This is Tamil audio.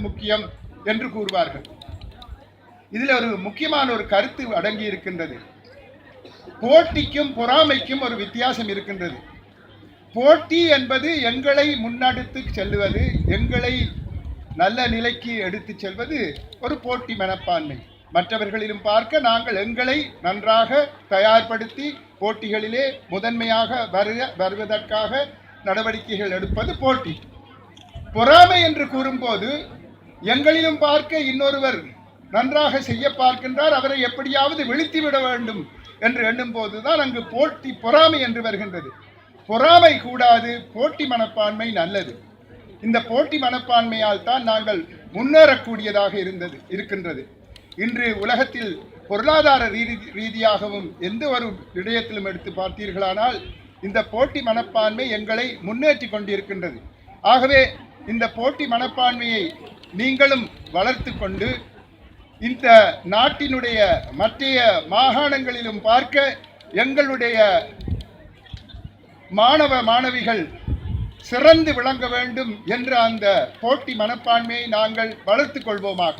முக்கியம் என்று கூறுவார்கள். இதில் ஒரு முக்கியமான ஒரு கருத்து அடங்கி இருக்கின்றது. போட்டிக்கும் பொறாமைக்கும் ஒரு வித்தியாசம் இருக்கின்றது. போட்டி என்பது எங்களை முன்னெடுத்து செல்வது, எங்களை நல்ல நிலைக்கு எடுத்து செல்வது ஒரு போட்டி மனப்பான்மை. மற்றவர்களிலும் பார்க்க நாங்கள் எங்களை நன்றாக தயார்படுத்தி போட்டிகளிலே முதன்மையாக வருவதற்காக நடவடிக்கைகள் எடுப்பது போட்டி. பொறாமை என்று கூறும்போது எங்களிலும் பார்க்க இன்னொருவர் நன்றாக செய்ய பார்க்கின்றார், அவரை எப்படியாவது வீழ்த்திவிட வேண்டும் என்று எண்ணும் போதுதான் அங்கு போட்டி பொறாமை என்று வருகின்றது. பொறாமை கூடாது, போட்டி மனப்பான்மை நல்லது. இந்த போட்டி மனப்பான்மையால் தான் நாங்கள் முன்னேறக்கூடியதாக இருக்கின்றது. இன்று உலகத்தில் பொருளாதார ரீதியாகவும் எந்த ஒரு விடயத்திலும் எடுத்து பார்த்தீர்களானால் இந்த போட்டி மனப்பான்மை எங்களை முன்னேற்றி கொண்டிருக்கின்றது. ஆகவே இந்த போட்டி மனப்பான்மையை நீங்களும் வளர்த்து கொண்டு இந்த நாட்டினுடைய மற்ற மாகாணங்களிலும் பார்க்க எங்களுடைய மாணவ மாணவிகள் சிறந்து விளங்க வேண்டும் என்ற அந்த போட்டி மனப்பான்மையை நாங்கள் வளர்த்து கொள்வோமாக.